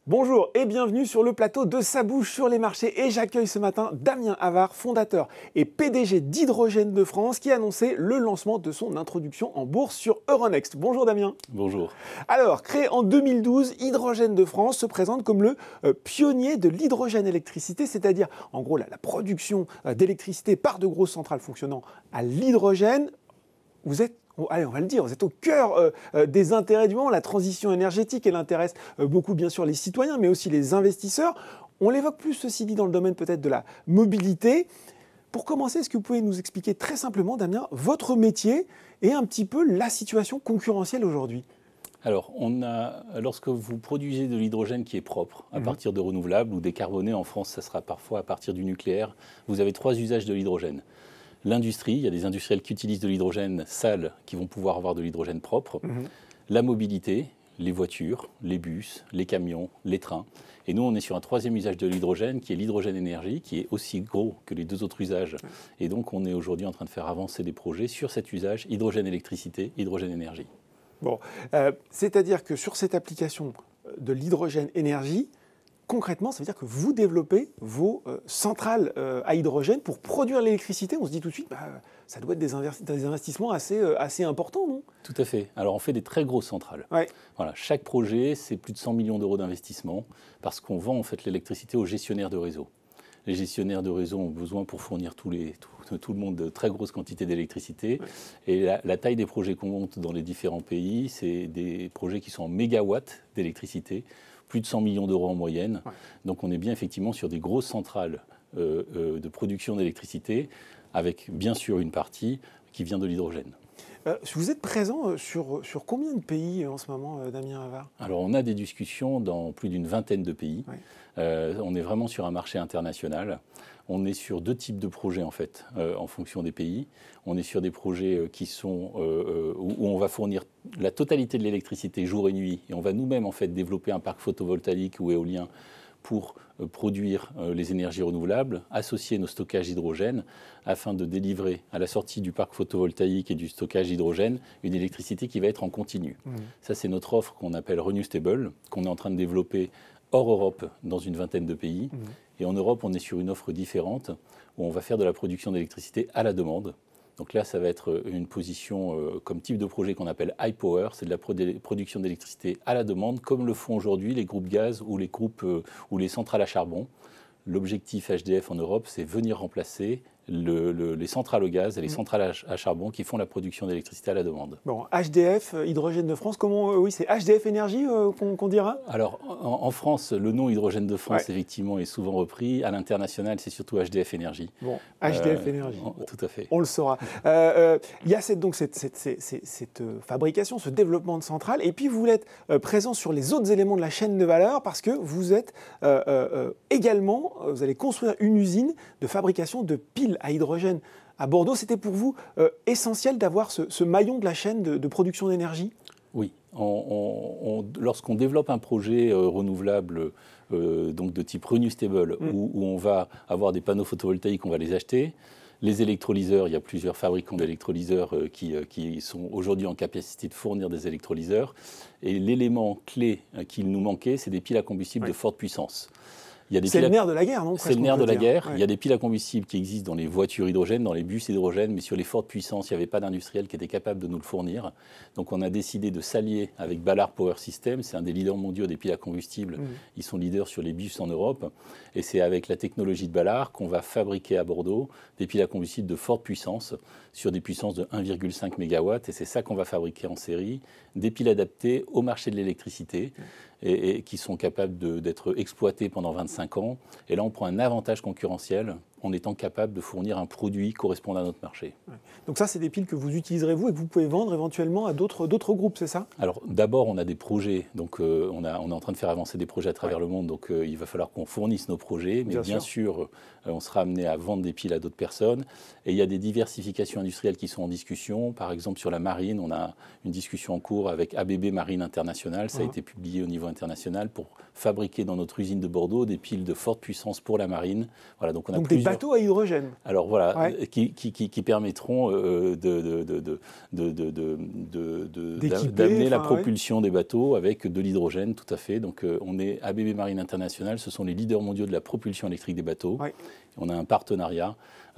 Bonjour et bienvenue sur le plateau de Ça bouge sur les marchés et j'accueille ce matin Damien Havard, fondateur et PDG d'Hydrogène de France qui a annoncé le lancement de son introduction en bourse sur Euronext. Bonjour Damien. Bonjour. Alors, créé en 2012, Hydrogène de France se présente comme le pionnier de l'hydrogène électricité, c'est-à-dire en gros la production d'électricité par de grosses centrales fonctionnant à l'hydrogène. Vous êtes allez, on va le dire, vous êtes au cœur des intérêts du moment. La transition énergétique, elle intéresse beaucoup, bien sûr, les citoyens, mais aussi les investisseurs. On l'évoque plus, ceci dit, dans le domaine peut-être de la mobilité. Pour commencer, est-ce que vous pouvez nous expliquer très simplement, Damien, votre métier et un petit peu la situation concurrentielle aujourd'hui ? Alors, lorsque vous produisez de l'hydrogène qui est propre, à partir de renouvelables ou décarboné, en France, ça sera parfois à partir du nucléaire, vous avez 3 usages de l'hydrogène. L'industrie, il y a des industriels qui utilisent de l'hydrogène sale qui vont pouvoir avoir de l'hydrogène propre. La mobilité, les voitures, les bus, les camions, les trains. Et nous, on est sur un 3e usage de l'hydrogène qui est l'hydrogène énergie, qui est aussi gros que les 2 autres usages. Et donc, on est aujourd'hui en train de faire avancer des projets sur cet usage hydrogène électricité, hydrogène énergie. Bon, c'est-à-dire que sur cette application de l'hydrogène énergie, concrètement, ça veut dire que vous développez vos centrales à hydrogène pour produire l'électricité. On se dit tout de suite, ça doit être des investissements assez importants, non ? Tout à fait. Alors, on fait des très grosses centrales. Ouais. Voilà, chaque projet, c'est plus de 100 millions d'euros d'investissement parce qu'on vend en fait l'électricité aux gestionnaires de réseau. Les gestionnaires de réseau ont besoin pour fournir tout le monde de très grosses quantités d'électricité. Ouais. Et la taille des projets qu'on monte dans les différents pays, c'est des projets qui sont en mégawatts d'électricité, plus de 100 millions d'euros en moyenne. Ouais. Donc on est bien effectivement sur des grosses centrales de production d'électricité, avec bien sûr une partie qui vient de l'hydrogène. Vous êtes présent sur combien de pays en ce moment, Damien Havard ? Alors on a des discussions dans plus d'une vingtaine de pays. Ouais. On est vraiment sur un marché international. On est sur 2 types de projets en fait, en fonction des pays. On est sur des projets qui sont où on va fournir la totalité de l'électricité jour et nuit, et on va nous-mêmes en fait développer un parc photovoltaïque ou éolien pour produire les énergies renouvelables, associer nos stockages d'hydrogène afin de délivrer à la sortie du parc photovoltaïque et du stockage d'hydrogène une électricité qui va être en continu. Ça, c'est notre offre qu'on appelle Renewstable, qu'on est en train de développer hors Europe dans une vingtaine de pays. Et en Europe, on est sur une offre différente où on va faire de la production d'électricité à la demande. Donc là, ça va être une position comme type de projet qu'on appelle high power, c'est de la production d'électricité à la demande, comme le font aujourd'hui les groupes gaz ou les groupes ou les centrales à charbon. L'objectif HDF en Europe, c'est venir remplacer les centrales au gaz et les centrales à charbon qui font la production d'électricité à la demande. Bon, HDF, Hydrogène de France, oui, c'est HDF Énergie qu'on dira ? Alors, en France, le nom Hydrogène de France, effectivement, est souvent repris. À l'international, c'est surtout HDF Énergie. Bon, HDF Énergie. Tout à fait. On le saura. Il y a cette fabrication, ce développement de centrales, et puis vous êtes présent sur les autres éléments de la chaîne de valeur parce que vous êtes également, vous allez construire une usine de fabrication de piles à hydrogène à Bordeaux. C'était pour vous essentiel d'avoir ce maillon de la chaîne de production d'énergie ? Oui. Lorsqu'on développe un projet renouvelable donc de type Renewstable, où on va avoir des panneaux photovoltaïques, on va les acheter. Les électrolyseurs, il y a plusieurs fabricants d'électrolyseurs qui sont aujourd'hui en capacité de fournir des électrolyseurs. Et l'élément clé qu'il nous manquait, c'est des piles à combustible de forte puissance. C'est le nerf de la guerre, non ? C'est le nerf de la guerre. Ouais. Il y a des piles à combustible qui existent dans les voitures hydrogène, dans les bus hydrogène, mais sur les fortes puissances, il n'y avait pas d'industriel qui était capable de nous le fournir. Donc on a décidé de s'allier avec Ballard Power Systems, c'est un des leaders mondiaux des piles à combustible. Ils sont leaders sur les bus en Europe. Et c'est avec la technologie de Ballard qu'on va fabriquer à Bordeaux des piles à combustible de forte puissance, sur des puissances de 1,5 MW. Et c'est ça qu'on va fabriquer en série, des piles adaptées au marché de l'électricité. Et qui sont capables d'être exploités pendant 25 ans. Et là, on prend un avantage concurrentiel en étant capable de fournir un produit correspondant à notre marché. Ouais. Donc ça, c'est des piles que vous utiliserez vous et que vous pouvez vendre éventuellement à d'autres groupes, c'est ça ? Alors d'abord, on a des projets. Donc on est en train de faire avancer des projets à travers le monde. Donc il va falloir qu'on fournisse nos projets. Mais bien sûr, on sera amené à vendre des piles à d'autres personnes. Et il y a des diversifications industrielles qui sont en discussion. Par exemple, sur la marine, on a une discussion en cours avec ABB Marine International. Ça a été publié au niveau international pour fabriquer dans notre usine de Bordeaux des piles de forte puissance pour la marine. Voilà, donc on a plusieurs bateaux à hydrogène. Alors voilà, Ouais. qui permettront d'amener la propulsion des bateaux avec de l'hydrogène, tout à fait. Donc on est ABB Marine International, ce sont les leaders mondiaux de la propulsion électrique des bateaux. Ouais. On a un partenariat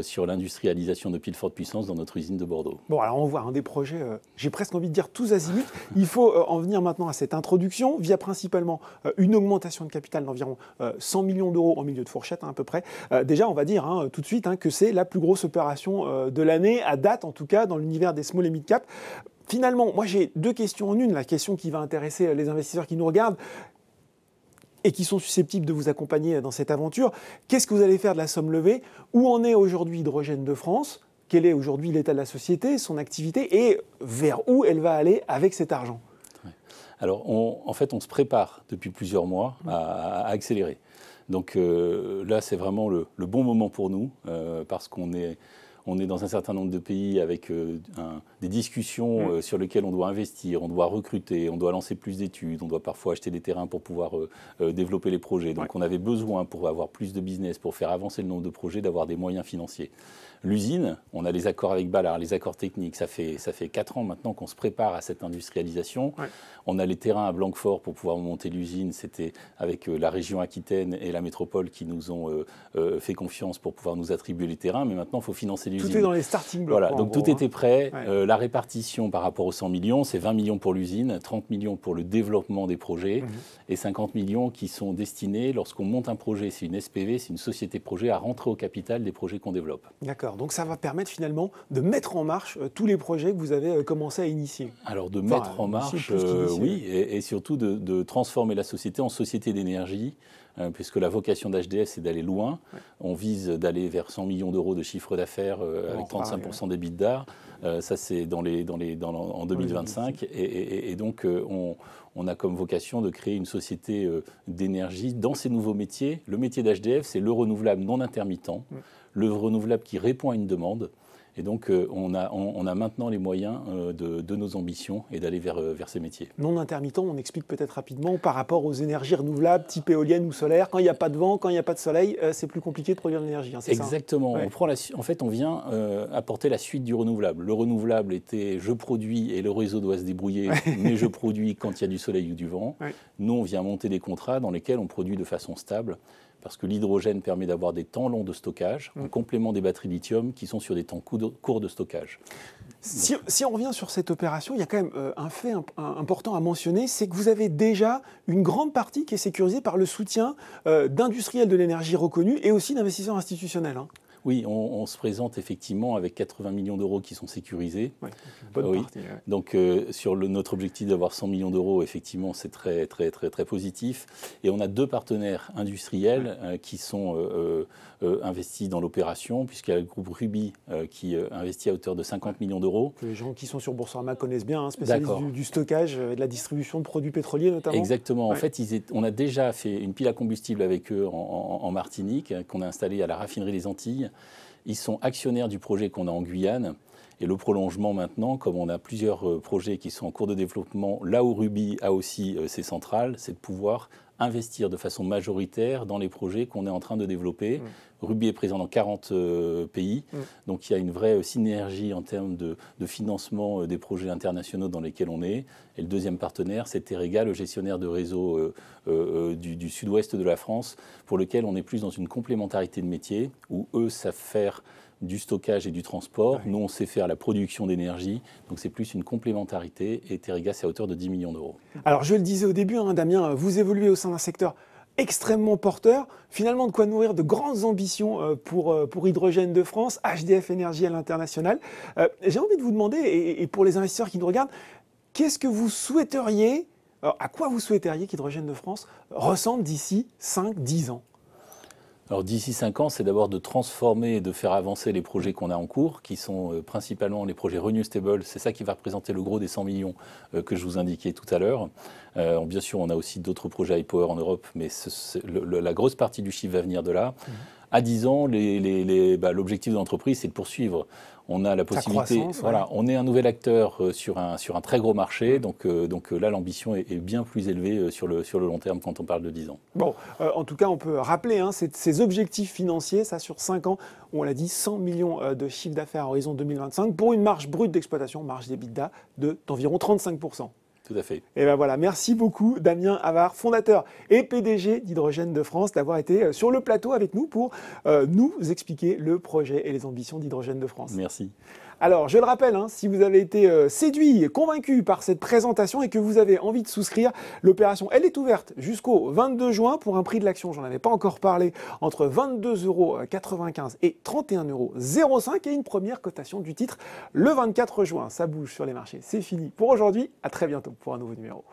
sur l'industrialisation de piles forte puissance dans notre usine de Bordeaux. Bon, alors on voit des projets, j'ai presque envie de dire tous azimuts. Il faut en venir maintenant à cette introduction via principalement une augmentation de capital d'environ 100 millions d'euros en milieu de fourchette à peu près. Déjà, on va dire tout de suite que c'est la plus grosse opération de l'année, à date en tout cas, dans l'univers des small et mid cap. Finalement, moi j'ai deux questions en une. La question qui va intéresser les investisseurs qui nous regardent et qui sont susceptibles de vous accompagner dans cette aventure. Qu'est-ce que vous allez faire de la somme levée? Où en est aujourd'hui Hydrogène de France? Quel est aujourd'hui l'état de la société, son activité, et vers où elle va aller avec cet argent? Alors, en fait, on se prépare depuis plusieurs mois à accélérer. Donc là, c'est vraiment le bon moment pour nous, parce qu'on est dans un certain nombre de pays avec des discussions sur lesquelles on doit investir, on doit recruter, on doit lancer plus d'études, on doit parfois acheter des terrains pour pouvoir développer les projets. Donc on avait besoin, pour avoir plus de business, pour faire avancer le nombre de projets, d'avoir des moyens financiers. L'usine, on a les accords avec Ballard, les accords techniques, ça fait 4 ans maintenant qu'on se prépare à cette industrialisation. Ouais. On a les terrains à Blanquefort pour pouvoir monter l'usine. C'était avec la région Aquitaine et la métropole qui nous ont fait confiance pour pouvoir nous attribuer les terrains. Mais maintenant, il faut financer l'usine. Tout est dans les starting blocks. Voilà, donc tout était prêt. Ouais. La répartition par rapport aux 100 millions, c'est 20 millions pour l'usine, 30 millions pour le développement des projets et 50 millions qui sont destinés, lorsqu'on monte un projet, c'est une SPV, c'est une société projet, à rentrer au capital des projets qu'on développe. D'accord. Donc ça va permettre finalement de mettre en marche tous les projets que vous avez commencé à initier. Alors de mettre en marche, oui, et surtout de transformer la société en société d'énergie, puisque la vocation d'HDF, c'est d'aller loin. Ouais. On vise d'aller vers 100 millions d'euros de chiffre d'affaires avec 35% d'EBITDA. Ça, c'est en 2025. Et donc, on a comme vocation de créer une société d'énergie dans ces nouveaux métiers. Le métier d'HDF, c'est le renouvelable non intermittent. Le renouvelable qui répond à une demande. Et donc, on a maintenant les moyens de nos ambitions et d'aller vers ces métiers. Non intermittent, on explique peut-être rapidement par rapport aux énergies renouvelables, type éolienne ou solaire. Quand il n'y a pas de vent, quand il n'y a pas de soleil, c'est plus compliqué de produire de l'énergie. C'est exactement. Ça, en fait, on vient apporter la suite du renouvelable. Le renouvelable était je produis et le réseau doit se débrouiller, mais je produis quand il y a du soleil ou du vent. Ouais. Nous, on vient monter des contrats dans lesquels on produit de façon stable. Parce que l'hydrogène permet d'avoir des temps longs de stockage, en complément des batteries lithium qui sont sur des temps courts de stockage. Si on revient sur cette opération, il y a quand même un fait important à mentionner, c'est que vous avez déjà une grande partie qui est sécurisée par le soutien d'industriels de l'énergie reconnus et aussi d'investisseurs institutionnels. Oui, on se présente effectivement avec 80 millions d'euros qui sont sécurisés. Ouais, bonne partie, ouais. Donc sur notre objectif d'avoir 100 millions d'euros, effectivement, c'est très, très, très, très positif. Et on a 2 partenaires industriels qui sont investis dans l'opération, puisqu'il y a le groupe Ruby qui investit à hauteur de 50 millions d'euros. Les gens qui sont sur Boursorama connaissent bien, spécialistes du stockage et de la distribution de produits pétroliers notamment. Exactement. Ouais. En fait, on a déjà fait une pile à combustible avec eux en Martinique, qu'on a installée à la raffinerie des Antilles. Ils sont actionnaires du projet qu'on a en Guyane. Et le prolongement maintenant, comme on a plusieurs projets qui sont en cours de développement, là où Ruby a aussi ses centrales, c'est de pouvoir investir de façon majoritaire dans les projets qu'on est en train de développer. Ruby est présent dans 40 pays, donc il y a une vraie synergie en termes de financement des projets internationaux dans lesquels on est. Et le deuxième partenaire, c'est Teréga, le gestionnaire de réseau du sud-ouest de la France, pour lequel on est plus dans une complémentarité de métiers, où eux savent faire du stockage et du transport. Nous, on sait faire la production d'énergie. Donc, c'est plus une complémentarité. Et Teréga, c'est à hauteur de 10 millions d'euros. Alors, je le disais au début, Damien, vous évoluez au sein d'un secteur extrêmement porteur. Finalement, de quoi nourrir de grandes ambitions pour Hydrogène de France, HDF Énergie à l'international. J'ai envie de vous demander, et pour les investisseurs qui nous regardent, qu'est-ce que vous souhaiteriez, à quoi vous souhaiteriez qu'Hydrogène de France ressemble d'ici 5-10 ans ? Alors d'ici 5 ans, c'est d'abord de transformer et de faire avancer les projets qu'on a en cours, qui sont principalement les projets Renewstable. C'est ça qui va représenter le gros des 100 millions que je vous indiquais tout à l'heure. Bien sûr, on a aussi d'autres projets iPower en Europe, mais la grosse partie du chiffre va venir de là. À 10 ans, l'objectif de l'entreprise, c'est de poursuivre. on a la possibilité. Voilà, on est un nouvel acteur sur un très gros marché, donc là l'ambition est bien plus élevée sur le long terme quand on parle de 10 ans. Bon, en tout cas, on peut rappeler ces objectifs financiers, ça sur 5 ans, où on l'a dit, 100 millions de chiffre d'affaires à horizon 2025 pour une marge brute d'exploitation, marge d'EBITDA d'environ 35%. Tout à fait. Et ben voilà, merci beaucoup Damien Havard, fondateur et PDG d'Hydrogène de France, d'avoir été sur le plateau avec nous pour nous expliquer le projet et les ambitions d'Hydrogène de France. Merci. Alors, je le rappelle, si vous avez été séduit et convaincu par cette présentation et que vous avez envie de souscrire, l'opération, elle est ouverte jusqu'au 22 juin pour un prix de l'action, j'en avais pas encore parlé, entre 22,95 € et 31,05 € et une première cotation du titre le 24 juin. Ça bouge sur les marchés. C'est fini pour aujourd'hui. À très bientôt pour un nouveau numéro.